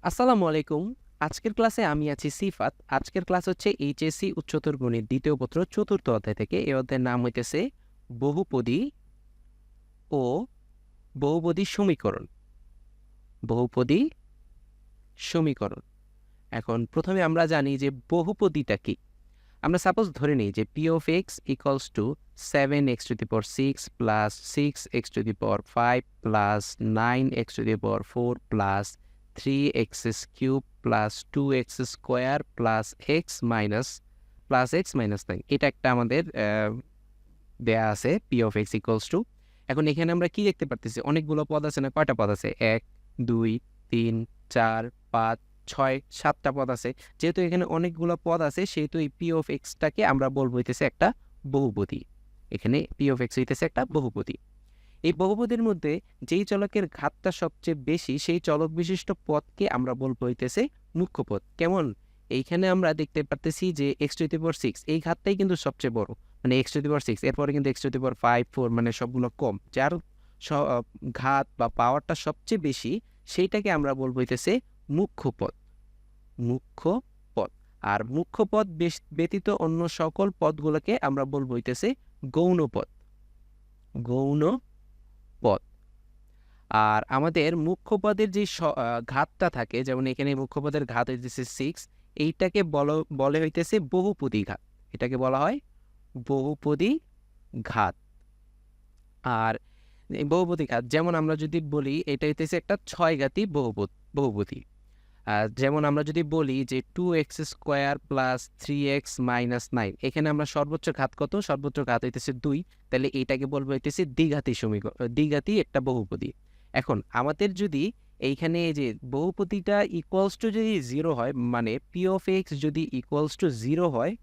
আসসালামু আলাইকুম। আজকের ক্লাসে আমি আছি সিফাত। আজকের ক্লাস হচ্ছে এইচএসসি উচ্চতর গণিত দ্বিতীয় পত্র চতুর্থ অধ্যায় থেকে। এই অধ্যায়ের নাম হইতেছে বহুপদী ও বহুপদী সমীকরণ। বহুপদী সমীকরণ। এখন প্রথমে আমরা জানি যে বহুপদীটা কি। আমরা সাপোজ ধরে নিই যে P of x equals to 7x⁴ plus 6x⁴ plus 9x⁴ plus 3x³ plus 2x² plus x−9 এটা একটা আমাদের দেয়া আছে P of x equals to. এখন এখানে আমরা কি দেখতে পারতেছি, অনেকগুলো পদ আছে না? কয়টা পদ আছে? 1 2 3 4 5 6 7টা পদ আছে। যেহেতু এখানে অনেকগুলো পদ আছে সেহেতু এই পি অফ এক্সটাকে আমরা বলবো হইতেছে একটা বহুপদী। এখানে পি অফ এক্স হইতেছে একটা বহুপদী। এই বহুপদীর মধ্যে যেই চলকের ঘাতটা সবচেয়ে বেশি সেই চলক বিশিষ্ট পদকে আমরা বলবো হইতেছে মুখ্য পদ। কেমন? এইখানে আমরা দেখতে পারতেছি যে x⁴ এই ঘাতটাই কিন্তু সবচেয়ে বড়, মানে x⁴, এরপরে কিন্তু x⁵, 4 মানে সবগুলো কম। যার ঘাত বা পাওয়ারটা সবচেয়ে বেশি সেইটাকে আমরা বলবো হইতেছে মুখ্য পদ। মুখ্য পদ। আর মুখ্য পদ ব্যতীত অন্য সকল পদগুলোকে আমরা বলবো হইতেছে গৌণ পদ। গৌণ পদ। আর আমাদের মুখ্য পদের যে ঘাতটা থাকে, যেমন এখানে মুখ্য পদের ঘাত হইতেছে 6, এইটাকে বলে হইতেছে বহুপদী ঘাত। এটাকে বলা হয় বহুপদী ঘাত। আর এই বহুপদী ঘাত যেমন আমরা যদি বলি এটা হইতেছে একটা 6 ঘাতী বহুপদী। যেমন আমরা যদি বলি যে 2x² প্লাস 3x মাইনাস 9, এখানে আমরা সর্বোচ্চ ঘাত কত? সর্বোচ্চ ঘাত হইতেছে 2, তাহলে এইটাকে বলবো হইতেছে দ্বিঘাতী সমীকরণ, দ্বিঘাতী একটা বহুপদী। এখন আমাদের যদি এইখানে এই যে বহুপদীটা ইকুয়ালস টু যদি 0 হয়, মানে পি অফ এক্স যদি ইকুয়ালস টু 0 হয়,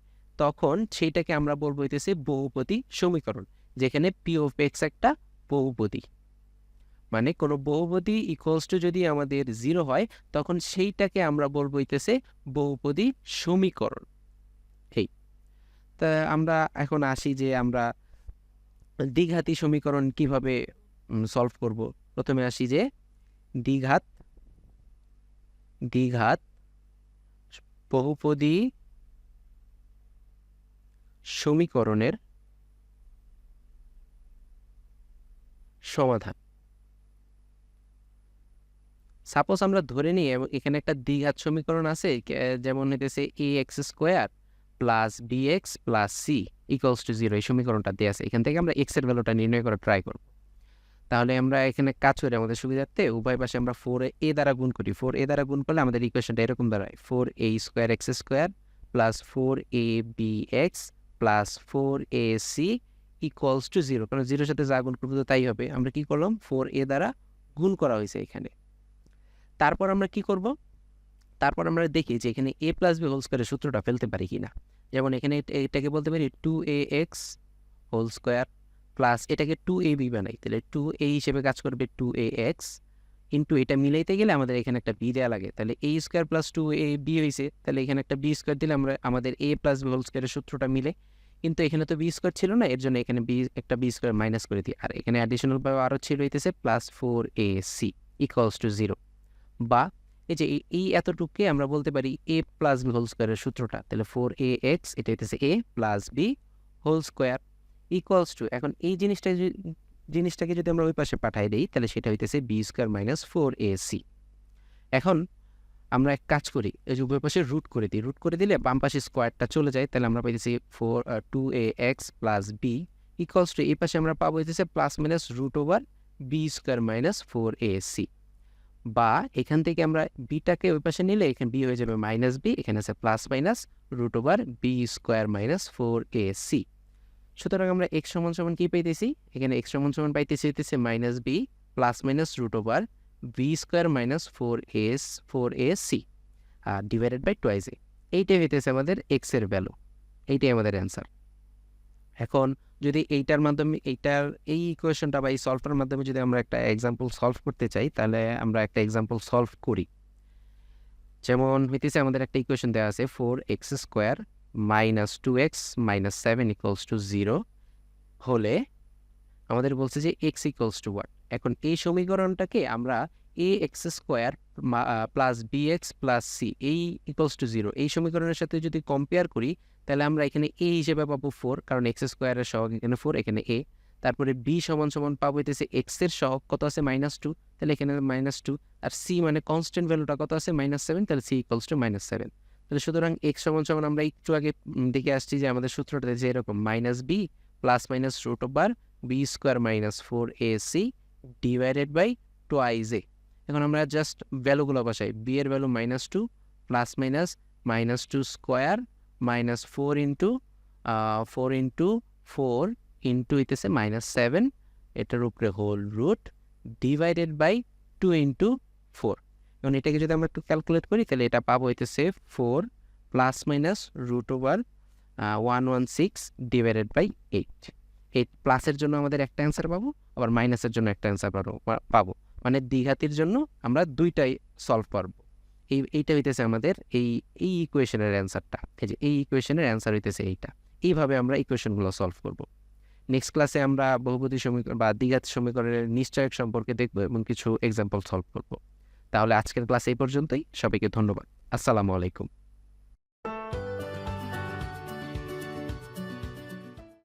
তখন সেইটাকে আমরা বলবো হইতেছে বহুপদী সমীকরণ, যেখানে পি অফ এক্স একটা বহুপদী। মানে কোনো বহুপদী ইকুয়ালস টু যদি আমাদের 0 হয়, তখন সেইটাকে আমরা বলবো হইতেছে বহুপদী সমীকরণ। এই তা আমরা এখন আসি যে আমরা দ্বিঘাতী সমীকরণ কিভাবে সলভ করব। প্রথমে আসি যে দ্বিঘাত দ্বিঘাত বহুপদী সমীকরণের সমাধান। সাপোজ আমরা ধরে নিই এখানে একটা দ্বিঘাত সমীকরণ আছে, যেমন হইতেছে ax² plus bx plus c equals to 0। এই সমীকরণটা দেওয়া আছে, এখান থেকে আমরা x এর ভ্যালুটা নির্ণয় করা ট্রাই করব। তাহলে আমরা এখানে কাজ করে আমাদের সুবিধার্থে উভয় পাশে আমরা 4a দ্বারা গুণ করি। 4a দ্বারা গুণ করলে আমাদের ইকুয়েশনটা এরকম দাঁড়ায় 4a² plus 4abx plus 4ac equals to 0। কারণ 0 সাথে যা গুণ করবো তো তাই হবে। আমরা কি করলাম? 4a দ্বারা গুণ করা হয়েছে এখানে। তারপর আমরা কি করব? তারপর আমরা দেখি যে এখানে a প্লাস b হোল স্কোয়ারের সূত্রটা ফেলতে পারি কিনা। যেমন এখানে এটাকে বলতে পারি 2ax হোল স্কোয়ার প্লাস এটাকে 2ab বানাই, তাহলে 2a হিসেবে কাজ করবে 2ax ইন্টু এটা মিলাইতে গেলে আমাদের এখানে একটা b দেওয়া লাগে, তাহলে a² প্লাস 2ab হয়েছে, তাহলে এখানে একটা b² দিলে আমরা আমাদের a প্লাস b হোল স্কোয়ারের সূত্রটা মিলে। কিন্তু এখানে তো b² ছিল না, এর জন্য এখানে একটা b² মাইনাস করে দিই। আর এখানে অ্যাডিশনাল ভাবে আরও ছিল হইতেছে প্লাস 4ac ইকুয়ালস টু 0। বা এই যে এই এতটুকুকে আমরা বলতে পারি a প্লাস b হোল স্কোয়ারের সূত্রটা, তাহলে 4ax এটা হইতেছে a plus b whole square equals to, এখন এই জিনিসটাকে যদি আমরা ওই পাশে পাঠাই দিই তাহলে সেটা হইতেছে b² মাইনাস 4ac। এখন আমরা এক কাজ করি, এই যে উভয় পাশে রুট করে দিই। রুট করে দিলে বাম পাশে স্কোয়ারটা চলে যায়, তাহলে আমরা পাইতেছি 2ax plus b equals to এই পাশে আমরা পাবো হইতেছে plus minus √ b² minus 4ac। বা এখান থেকে আমরা বিটাকে ওই পাশে নিলে এখানে বি হয়ে যাবে মাইনাস বি, এখানে আছে plus minus √ b² minus 4ac। সুতরাং আমরা x সমান সমান কি পাইতেছি? এখানে x সমান সমান পাইতেছি হইতেছে minus B plus minus √ b² minus 4ac আর ডিভাইডেড বাই টুয়াইস a। এইটাই হইতেছে আমাদের x এর ভ্যালু, এইটাই আমাদের অ্যান্সার। এখন যদি এইটার মাধ্যমে এই ইকুয়েশনটা বা এই সলভটার মাধ্যমে যদি আমরা একটা এক্সাম্পল সলভ করতে চাই, তাহলে আমরা একটা এক্সাম্পল সলভ করি। যেমন হইতেছে আমাদের একটা ইকুয়েশন দেওয়া আছে 4x² minus 2x minus 7 equals to 0 হলে আমাদের বলছে যে x ইকুয়ালস টু 1। এখন এই সমীকরণটাকে আমরা a x square plus b x plus c এই ইকুয়ালস টু 0 এই সমীকরণের সাথে যদি কম্পেয়ার করি তাহলে আমরা এখানে এ হিসেবে পাবো 4, কারণ এক্স স্কোয়ারের সহগ এখানে 4, এখানে এ। তারপরে বি সমান সমান পাবো হইতেছে এক্স এর সহগ কত আছে -2, তাহলে এখানে -2, আর সি মানে কনস্ট্যান্ট ভ্যালুটা কত আছে -7, তাহলে সি ইকুয়ালস টু -7। তাহলে সুতরাং এক্স সমান সমান আমরা একটু আগে দেখে আসছি যে আমাদের সূত্রটা যে এরকম -b plus minus root over B square minus 4ac divided by twice A. এখন আমরা জাস্ট ভ্যালুগুলো বসাই। বি এর value -2 plus minus -2 square minus 4 into 4 into হইতেছে -7, এটার উপরে whole root divided by 2 into 4। এখন এটাকে যদি আমরা একটু ক্যালকুলেট করি তাহলে এটা পাবো হইতেছে 4 plus minus root over 116 divided by 8। এই প্লাসের জন্য আমাদের একটা অ্যান্সার পাবো, আবার মাইনাসের জন্য একটা অ্যান্সার পাবো, মানে দ্বিঘাতির জন্য আমরা দুইটাই সলভ করবো। এইটা হইতেছে আমাদের এই ইকুয়েশনের অ্যান্সারটা। এই যে এই ইকুয়েশনের অ্যান্সার হইতেছে এইটা। এইভাবে আমরা ইকুয়েশনগুলো সলভ করব। নেক্সট ক্লাসে আমরা বহুপদী সমীকরণ বা দ্বিঘাত সমীকরণের নিশ্চয়ক সম্পর্কে দেখব এবং কিছু এক্সাম্পল সলভ করব। তাহলে আজকের ক্লাস এই পর্যন্তই। সবাইকে ধন্যবাদ। আসসালামু আলাইকুম।